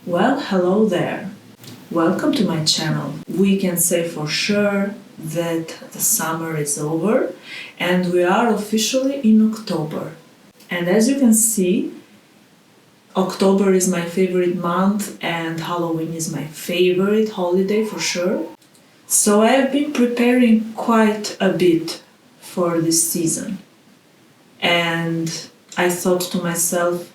Well, hello there. Welcome to my channel. We can say for sure that the summer is over and we are officially in October. And as you can see, October is my favorite month and Halloween is my favorite holiday for sure. So I have been preparing quite a bit for this season. And I thought to myself,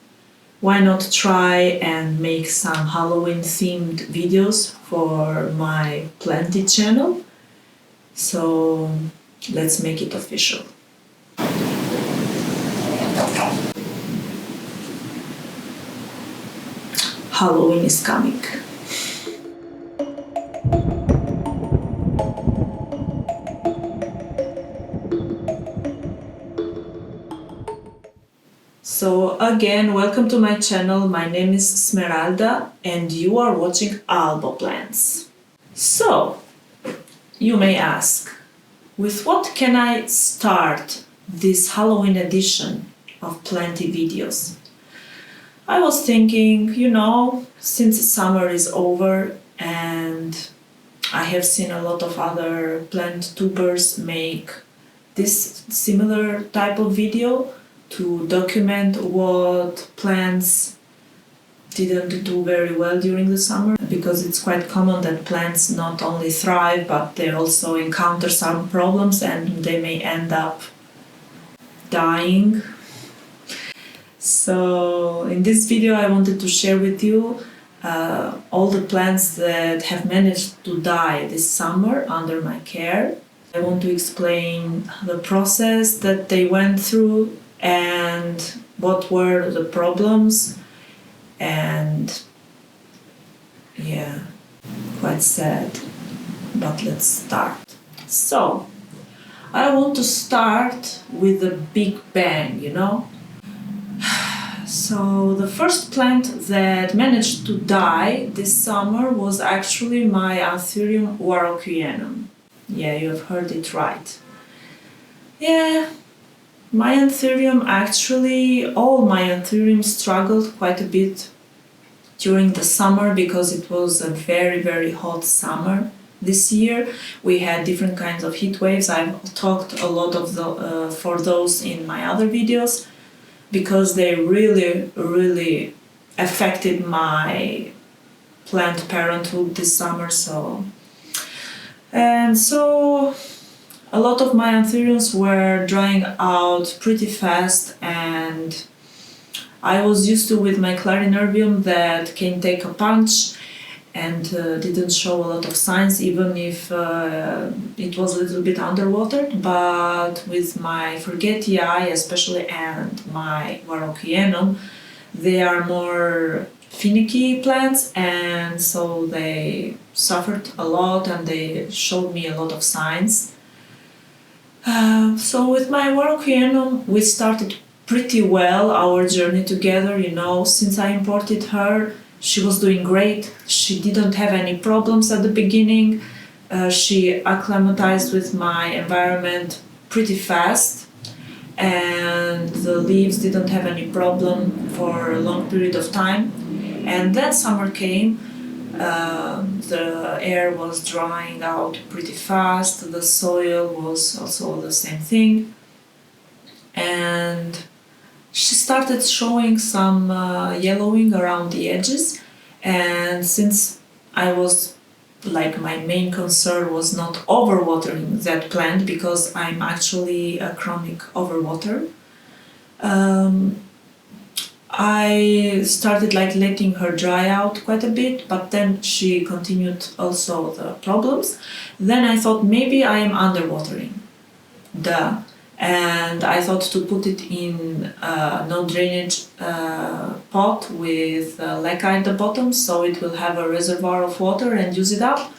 why not try and make some Halloween themed videos for my Planty channel? So let's make it official. Halloween is coming. So again, welcome to my channel. My name is Smeralda and you are watching Albo plants. So, you may ask, with what can I start this Halloween edition of Planty videos? I was thinking, since summer is over and I have seen a lot of other plant tubers make this similar type of video to document what plants didn't do very well during the summer, because it's quite common that plants not only thrive but they also encounter some problems and they may end up dying. So in this video I wanted to share with you all the plants that have managed to die this summer under my care. I want to explain the process that they went through and what were the problems, and yeah, quite sad, but let's start. So, I want to start with a big bang, So the first plant that managed to die this summer was actually my Anthurium Warocqueanum. Yeah, you have heard it right. Yeah. My Anthurium, all my Anthurium struggled quite a bit during the summer because it was a very, very hot summer this year. We had different kinds of heat waves. I've talked a lot of for those in my other videos because they really, really affected my plant parenthood this summer. A lot of my Anthuriums were drying out pretty fast, and I was used to with my Clarinervium that can take a punch and didn't show a lot of signs even if it was a little bit underwatered. But with my Forgetii especially and my Warocqueanum, they are more finicky plants, and so they suffered a lot and they showed me a lot of signs. So with my Warocqueanum, we started pretty well our journey together, since I imported her, she was doing great. She didn't have any problems at the beginning. She acclimatized with my environment pretty fast, and the leaves didn't have any problem for a long period of time. And then summer came. The air was drying out pretty fast, the soil was also the same thing, and she started showing some yellowing around the edges. And since my main concern was not overwatering that plant, because I'm actually a chronic overwater, I started letting her dry out quite a bit, but then she continued also the problems. Then I thought maybe I am underwatering. And I thought to put it in a no drainage pot with leca at the bottom, so it will have a reservoir of water and use it up.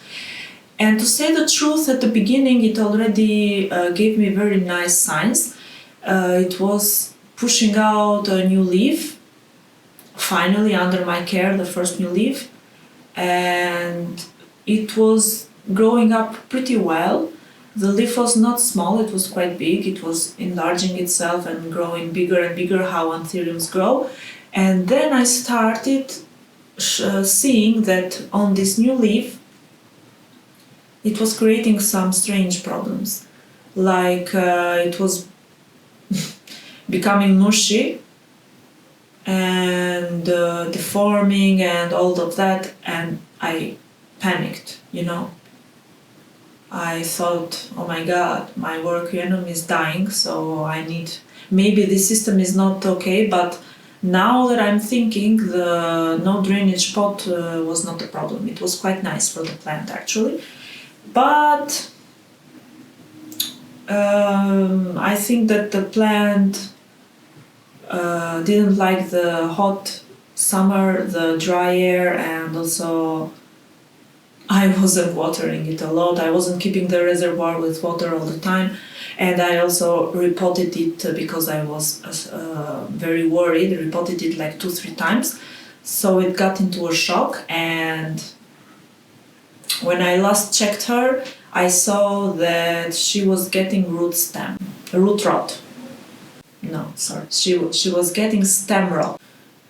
And to say the truth, at the beginning it already gave me very nice signs. It was pushing out a new leaf, finally under my care, the first new leaf, and it was growing up pretty well. The leaf was not small, it was quite big. It was enlarging itself and growing bigger and bigger, how Anthuriums grow. And then I started seeing that on this new leaf it was creating some strange problems, like it was becoming mushy and deforming and all of that, and I panicked, you know. I thought, oh my god, my Warocqueanum is dying, so I need, maybe this system is not okay, but now that I'm thinking, the no drainage pot was not a problem. It was quite nice for the plant actually, but I think that the plant didn't like the hot summer, the dry air, and also I wasn't watering it a lot. I wasn't keeping the reservoir with water all the time, and I also repotted it because I was very worried. Repotted it like 2-3 times, so it got into a shock. And when I last checked her, I saw that she was getting root rot. No, sorry, she was getting stem rot.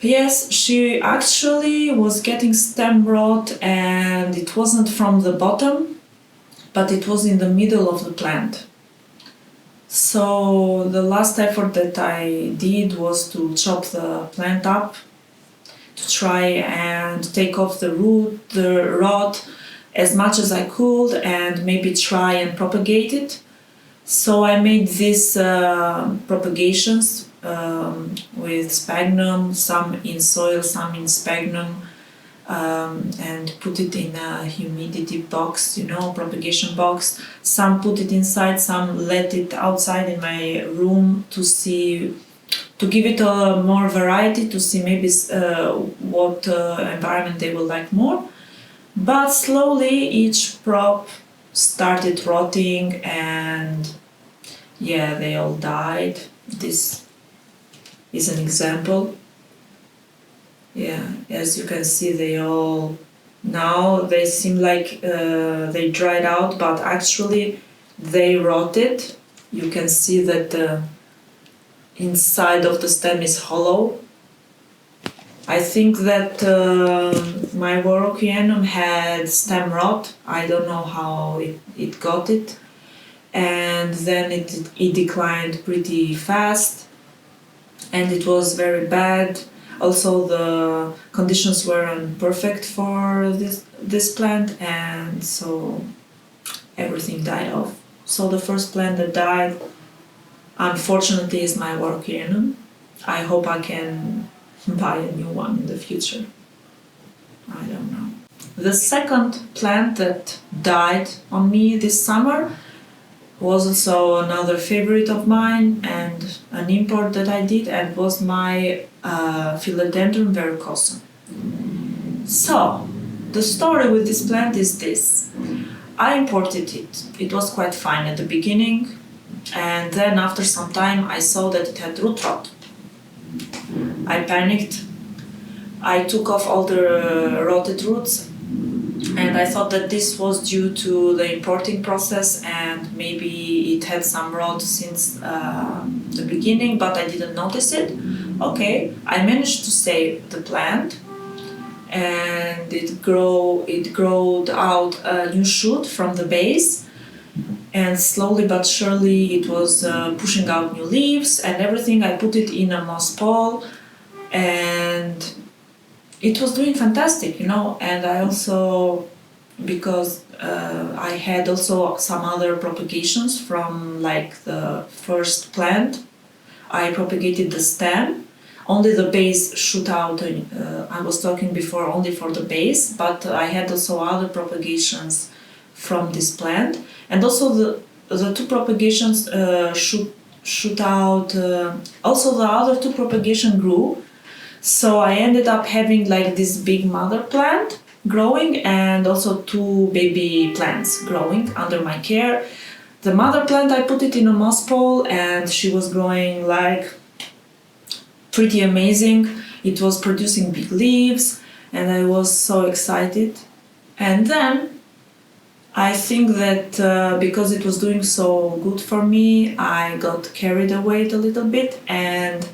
Yes, she actually was getting stem rot, and it wasn't from the bottom, but it was in the middle of the plant. So the last effort that I did was to chop the plant up, to try and take off the rot as much as I could, and maybe try and propagate it. So I made these propagations with sphagnum, some in soil, some in sphagnum, and put it in a humidity box, you know, propagation box. Some put it inside, some let it outside in my room to see, to give it more variety, to see maybe what environment they will like more. But slowly each prop started rotting, and yeah, they all died. This is an example. Yeah, as you can see, they all, now they seem like they dried out, but actually they rotted. You can see that the inside of the stem is hollow. I think that my Warocqueanum had stem rot. I don't know how it got it. And then it declined pretty fast, and it was very bad. Also, the conditions weren't perfect for this plant, and so everything died off. So the first plant that died, unfortunately, is my Warocqueanum. I hope I can buy a new one in the future. I don't know. The second plant that died on me this summer was also another favorite of mine, and an import that I did, and was my Philodendron Verrucosum. So, the story with this plant is this. I imported it. It was quite fine at the beginning, and then after some time I saw that it had root rot. I panicked. I took off all the rotted roots, and I thought that this was due to the importing process, and maybe it had some rot since the beginning, but I didn't notice it. Okay, I managed to save the plant, and it growed out a new shoot from the base, and slowly but surely it was pushing out new leaves and everything. I put it in a moss pole, and it was doing fantastic, you know. And I also, because I had also some other propagations from like the first plant, I propagated the stem. Only the base shoot out. I was talking before only for the base, but I had also other propagations from this plant, and also the two propagations shoot out. Also, the other two propagation grew. So I ended up having like this big mother plant growing, and also two baby plants growing under my care. The mother plant, I put it in a moss pole, and she was growing like pretty amazing. It was producing big leaves, and I was so excited. And then I think that because it was doing so good for me, I got carried away a little bit, and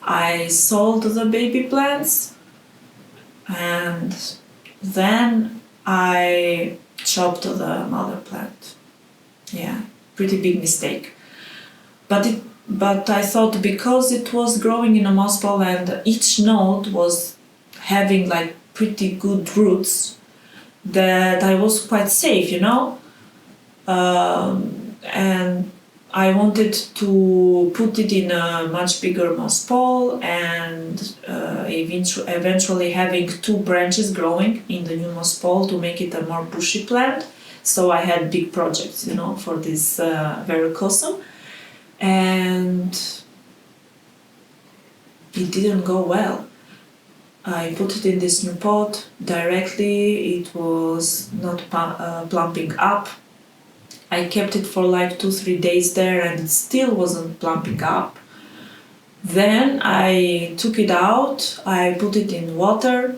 I sold the baby plants, And then I chopped the mother plant. Yeah, pretty big mistake. But I thought because it was growing in a moss ball and each node was having like pretty good roots, that I was quite safe, you know. And I wanted to put it in a much bigger moss ball and eventually having 2 branches growing in the new moss ball to make it a more bushy plant. So I had big projects, you know, for this Verrucosum. And it didn't go well. I put it in this new pot directly, it was not plumping up. I kept it for like 2-3 days there and it still wasn't plumping up. Then I took it out, I put it in water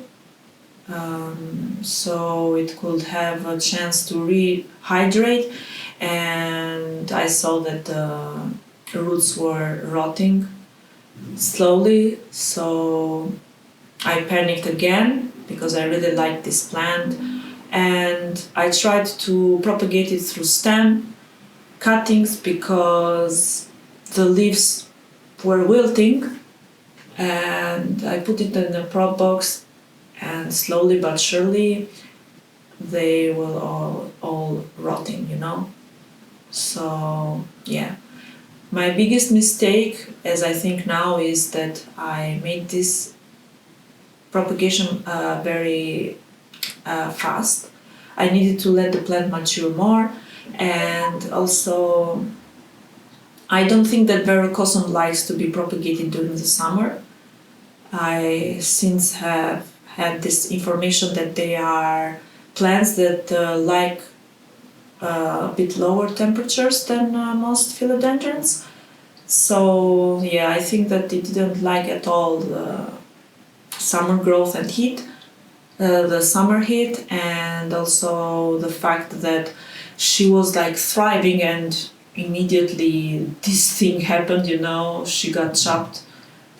so it could have a chance to rehydrate, and I saw that the roots were rotting slowly, so I panicked again because I really liked this plant, and I tried to propagate it through stem cuttings because the leaves were wilting, and I put it in a prop box, and slowly but surely they were all rotting, you know. So yeah, my biggest mistake, as I think now, is that I made this propagation very fast. I needed to let the plant mature more, and also I don't think that Verrucosum likes to be propagated during the summer. I since have had this information that they are plants that like a bit lower temperatures than most philodendrons. So yeah, I think that it didn't like at all the summer growth and heat, the summer heat, and also the fact that she was like thriving and immediately this thing happened, you know, she got chopped.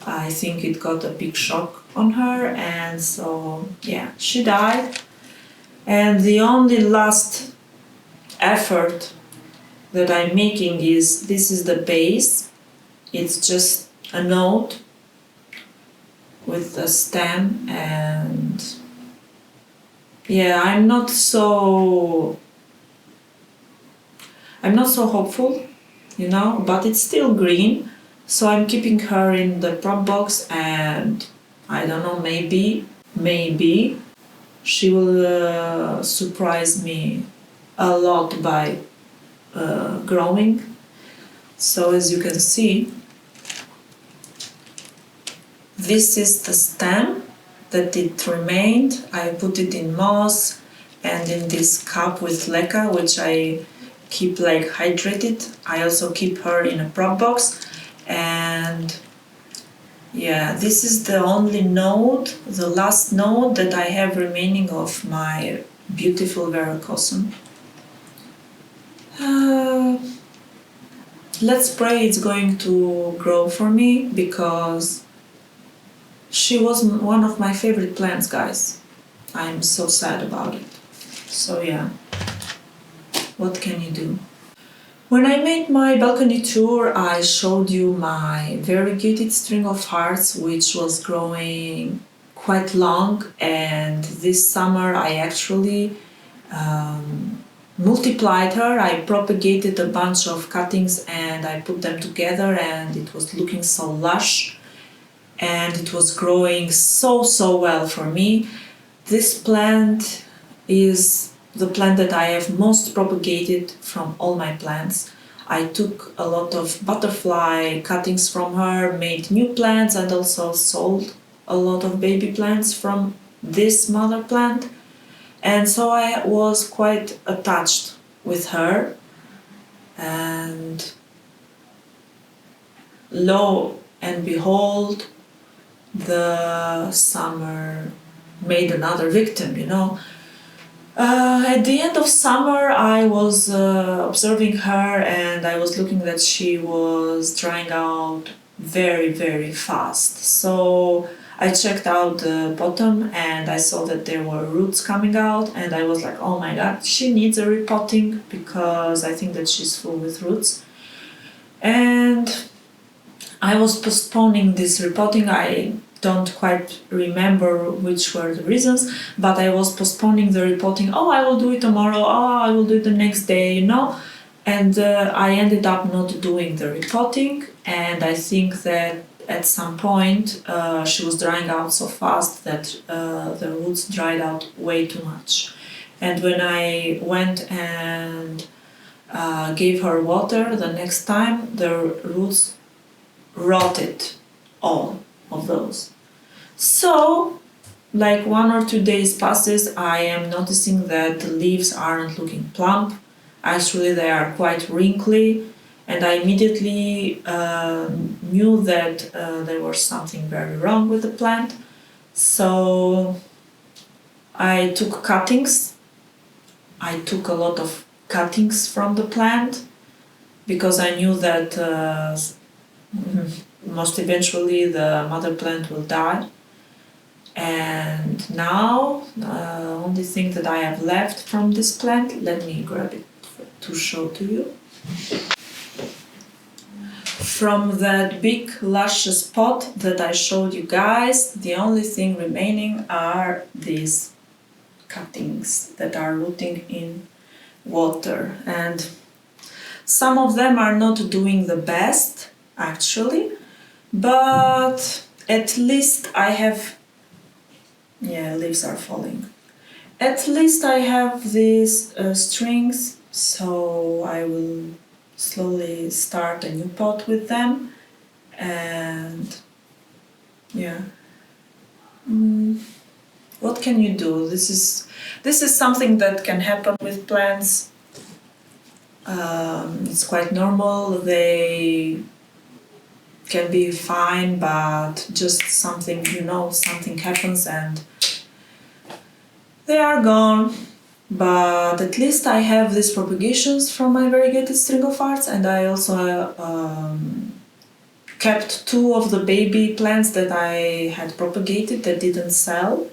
I think it got a big shock on her, and so yeah, she died. And the only last effort that I'm making is, this is the base. It's just a node with a stem, and yeah, I'm not so hopeful, you know, but it's still green. So I'm keeping her in the prop box, and I don't know, maybe she will surprise me a lot by growing. So as you can see, this is the stem that it remained. I put it in moss and in this cup with leca, which I keep like hydrated. I also keep her in a prop box. And yeah, this is the only node, the last node that I have remaining of my beautiful Verrucosum. Let's pray it's going to grow for me, because she was one of my favorite plants, guys. I'm so sad about it. So yeah, what can you do? When I made my balcony tour, I showed you my variegated string of hearts, which was growing quite long, and this summer I actually multiplied her. I propagated a bunch of cuttings and I put them together, and it was looking so lush and it was growing so well for me. This plant is the plant that I have most propagated from all my plants. I took a lot of butterfly cuttings from her, made new plants, and also sold a lot of baby plants from this mother plant. And so I was quite attached with her. And lo and behold, the summer made another victim, you know. At the end of summer, I was observing her, and I was looking that she was drying out very fast. So I checked out the bottom and I saw that there were roots coming out, and I was like, oh my god, she needs a repotting because I think that she's full with roots. And I was postponing this repotting. I don't quite remember which were the reasons, but I was postponing the repotting. Oh, I will do it tomorrow. Oh, I will do it the next day, you know. And I ended up not doing the repotting, and I think that at some point she was drying out so fast that the roots dried out way too much. And when I went and gave her water the next time, the roots rotted, all of those. So, like 1 or 2 days passes, I am noticing that the leaves aren't looking plump. Actually, they are quite wrinkly, and I immediately knew that there was something very wrong with the plant. So I took cuttings. I took a lot of cuttings from the plant because I knew that most eventually the mother plant will die. And now the only thing that I have left from this plant, let me grab it to show to you. From that big luscious pot that I showed you guys, the only thing remaining are these cuttings that are rooting in water, and some of them are not doing the best actually, but at least I have, leaves are falling. At least I have these strings, so I will slowly start a new pot with them. And what can you do? This is something that can happen with plants. It's quite normal. They can be fine, but just something, something happens and they are gone. But at least I have these propagations from my variegated string of hearts, and I also kept 2 of the baby plants that I had propagated that didn't sell,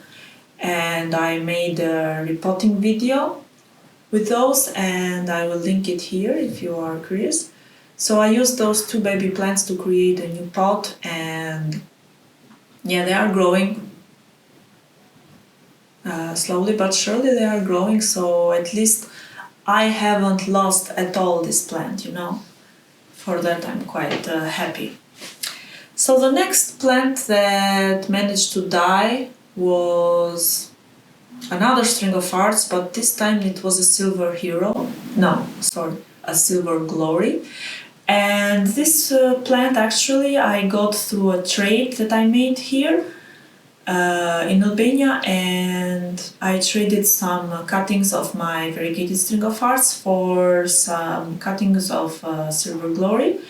and I made a repotting video with those, and I will link it here if you are curious. So I used those 2 baby plants to create a new pot, and they are growing. Slowly but surely they are growing, so at least I haven't lost at all this plant, For that I'm quite happy. So the next plant that managed to die was another string of hearts, but this time it was a silver hero. No, sorry, a silver glory. And this plant actually I got through a trade that I made here in Albania, and I traded some cuttings of my variegated string of hearts for some cuttings of silver glory.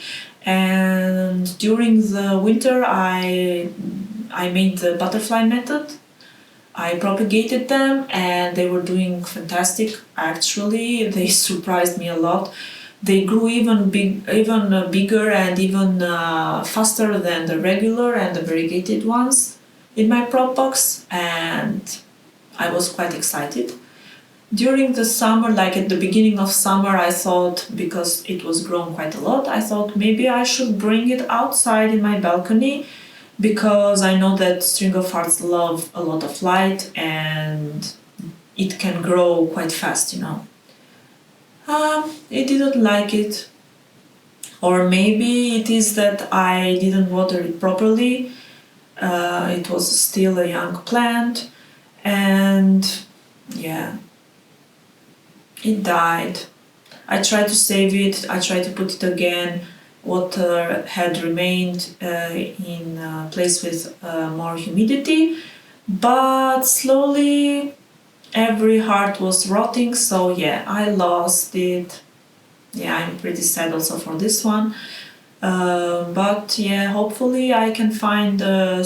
And during the winter I made the butterfly method. I propagated them and they were doing fantastic. Actually, they surprised me a lot. They grew even bigger and even faster than the regular and the variegated ones in my prop box, and I was quite excited. During the summer, like at the beginning of summer, I thought, because it was grown quite a lot, I thought maybe I should bring it outside in my balcony, because I know that string of hearts love a lot of light and it can grow quite fast, It didn't like it, or maybe it is that I didn't water it properly. It was still a young plant, and it died. I tried to save it, I tried to put it again. Water had remained in a place with more humidity, but slowly every heart was rotting, so I lost it. I'm pretty sad also for this one. But hopefully I can find a new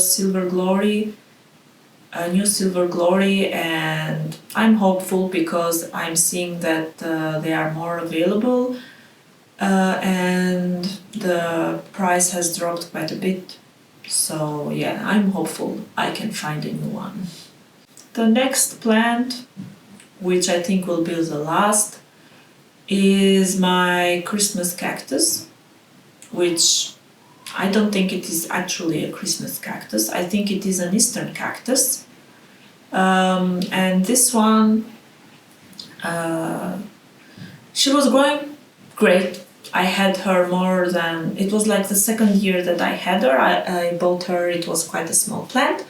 silver glory, and I'm hopeful because I'm seeing that they are more available, and the price has dropped quite a bit. So yeah, I'm hopeful I can find a new one. The next plant, which I think will be the last, is my Christmas cactus, which I don't think it is actually a Christmas cactus. I think it is an Eastern cactus. And this one, she was growing great. I had her more than, it was like the second year that I had her. I bought her, it was quite a small plant.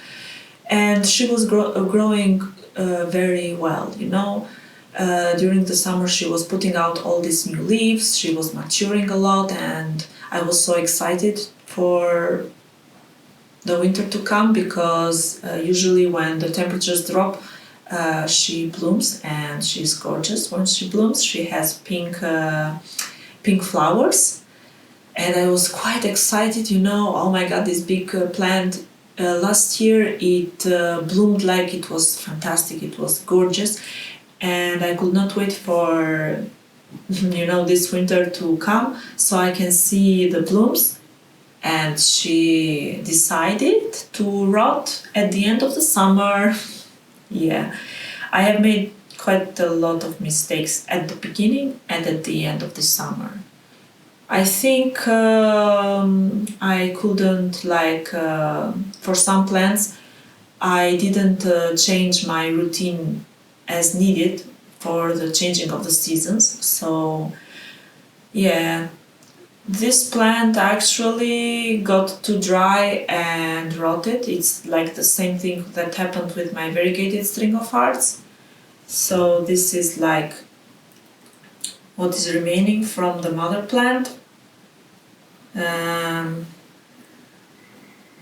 And she was growing very well, you know. During the summer she was putting out all these new leaves, she was maturing a lot, and I was so excited for the winter to come, because usually when the temperatures drop, she blooms, and she's gorgeous when she blooms. She has pink flowers, and I was quite excited, you know. Oh my god, this big plant. Last year it bloomed like it was fantastic, it was gorgeous, and I could not wait for you know, this winter to come so I can see the blooms. And she decided to rot at the end of the summer. Yeah, I have made quite a lot of mistakes at the beginning and at the end of the summer. I think I couldn't, like, for some plants, I didn't change my routine as needed for the changing of the seasons. So, yeah, this plant actually got too dry and rotted. It's like the same thing that happened with my variegated string of hearts. So this is like what is remaining from the mother plant.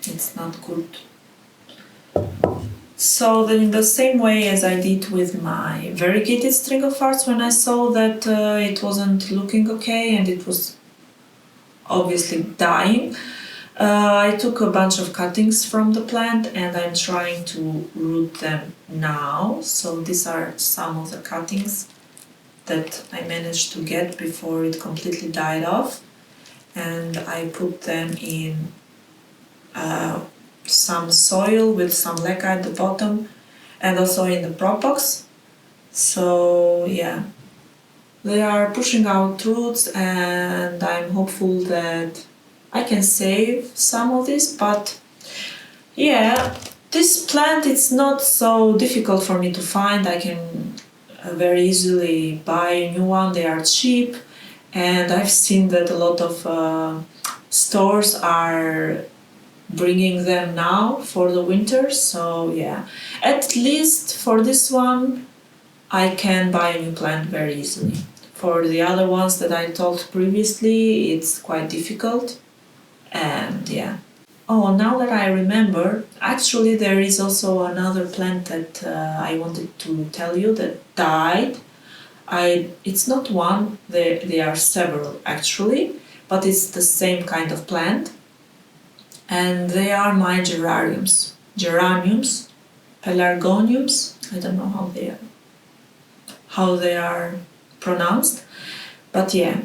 It's not good. So then, in the same way as I did with my variegated string of hearts, when I saw that it wasn't looking okay and it was obviously dying, I took a bunch of cuttings from the plant and I'm trying to root them now. So these are some of the cuttings that I managed to get before it completely died off, and I put them in some soil with some leca at the bottom, and also in the prop box. So yeah, they are pushing out roots, and I'm hopeful that I can save some of this. But yeah, this plant, it's not so difficult for me to find. I can very easily buy a new one. They are cheap, and I've seen that a lot of stores are bringing them now for the winter. So yeah, at least for this one I can buy a new plant very easily. For the other ones that I told previously, it's quite difficult. And yeah. Oh, now that I remember, actually there is also another plant that I wanted to tell you that died. It's not one, there are several actually, but it's the same kind of plant. And they are my geraniums, pelargoniums. I don't know how they are pronounced, but yeah,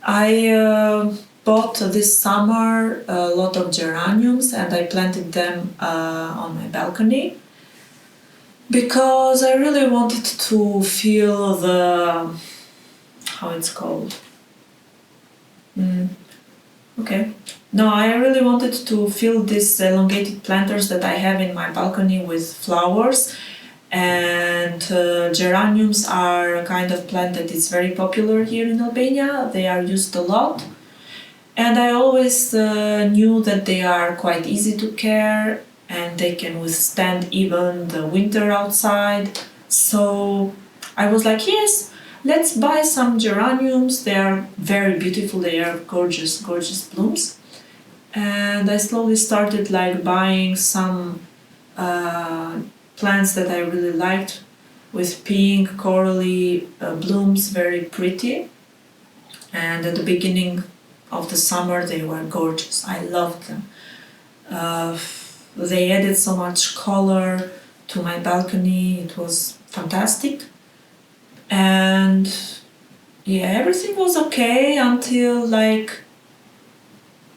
I bought this summer a lot of geraniums and I planted them on my balcony because I really wanted to feel the, how it's called. Okay. No, I really wanted to fill these elongated planters that I have in my balcony with flowers. And geraniums are a kind of plant that is very popular here in Albania. They are used a lot. And I always knew that they are quite easy to care and they can withstand even the winter outside. So I was like, yes, let's buy some geraniums. They are very beautiful. They are gorgeous, gorgeous blooms. And I slowly started like buying some plants that I really liked with pink, corally blooms, very pretty. And at the beginning of the summer they were gorgeous. I loved them. They added so much color to my balcony. It was fantastic. And yeah, everything was okay until like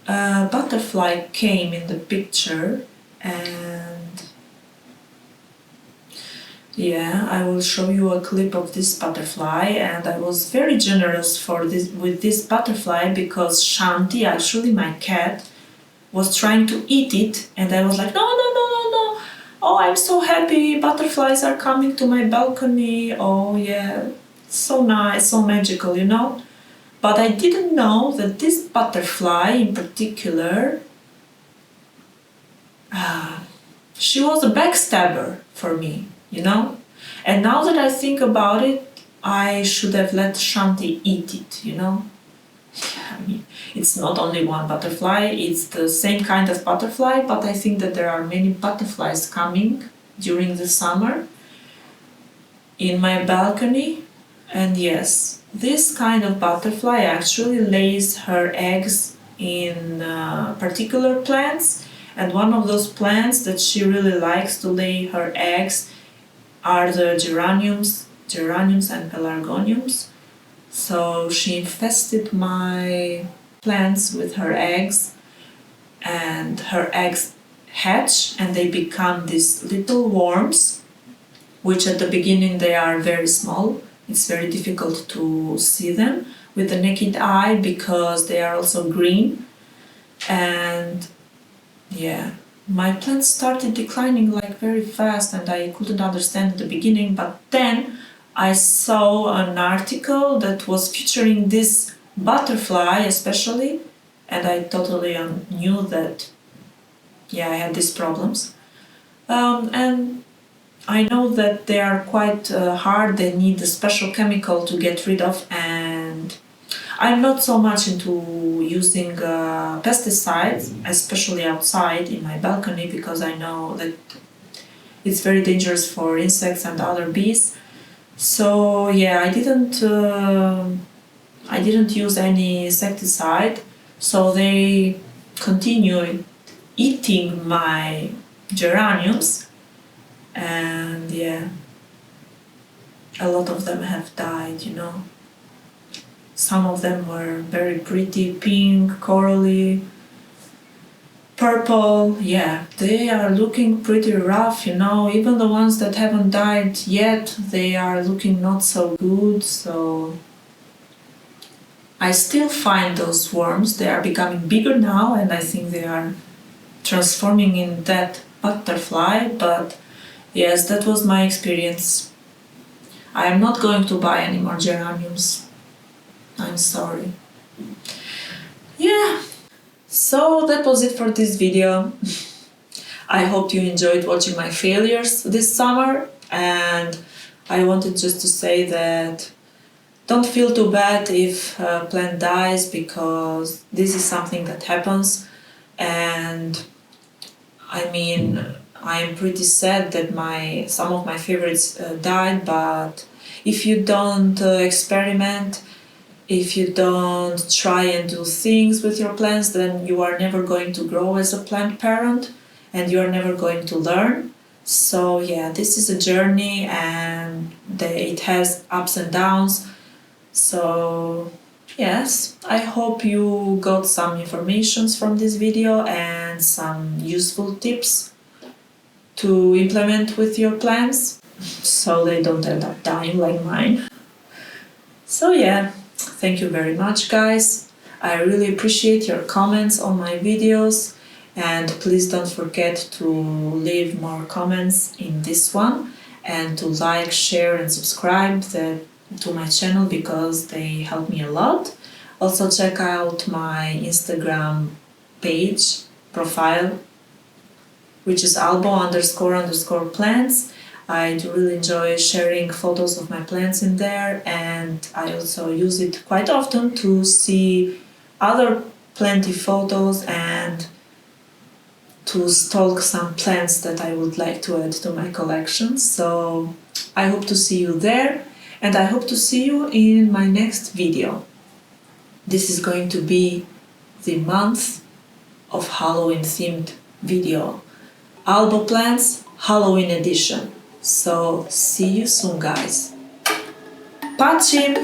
a butterfly came in the picture, and yeah, I will show you a clip of this butterfly, and I was very generous with this butterfly because Shanti, actually my cat, was trying to eat it, and I was like, no, no, no, no, no. Oh, I'm so happy, butterflies are coming to my balcony. Oh yeah, so nice, so magical, you know. But I didn't know that this butterfly in particular, she was a backstabber for me, you know. And now that I think about it, I should have let Shanti eat it, you know. I mean, it's not only one butterfly, it's the same kind of butterfly, but I think that there are many butterflies coming during the summer in my balcony. And yes, this kind of butterfly actually lays her eggs in particular plants, and one of those plants that she really likes to lay her eggs are the geraniums and pelargoniums. So she infested my plants with her eggs, and her eggs hatch and they become these little worms, which at the beginning they are very small. It's very difficult to see them with the naked eye because they are also green. And yeah, my plants started declining like very fast, and I couldn't understand at the beginning, but then I saw an article that was featuring this butterfly especially, and I totally knew that, yeah, I had these problems. And I know that they are quite hard, they need a special chemical to get rid of, and I'm not so much into using pesticides, especially outside in my balcony, because I know that it's very dangerous for insects and other bees. So yeah, I didn't use any insecticide, so they continued eating my geraniums, and yeah, a lot of them have died, you know. Some of them were very pretty, pink, corally, purple. Yeah, they are looking pretty rough, you know. Even the ones that haven't died yet, they are looking not so good. So I still find those worms. They are becoming bigger now, and I think they are transforming in that butterfly. But yes, that was my experience. I am not going to buy any more geraniums. I'm sorry. Yeah, so that was it for this video. I hope you enjoyed watching my failures this summer, and I wanted just to say that don't feel too bad if a plant dies, because this is something that happens. And I mean, I'm pretty sad that some of my favorites died, but if you don't experiment, if you don't try and do things with your plants, then you are never going to grow as a plant parent, and you are never going to learn. So yeah, this is a journey, and it has ups and downs. So yes, I hope you got some information from this video and some useful tips to implement with your plants, so they don't end up dying like mine. So yeah, thank you very much, guys. I really appreciate your comments on my videos, and please don't forget to leave more comments in this one, and to like, share and subscribe to my channel, because they help me a lot. Also check out my Instagram page profile, which is albo__plants. I do really enjoy sharing photos of my plants in there, and I also use it quite often to see other planty photos and to stalk some plants that I would like to add to my collection. So I hope to see you there, and I hope to see you in my next video. This is going to be the month of Halloween themed video. Albo plants, Halloween edition. So see you soon, guys. Pačim!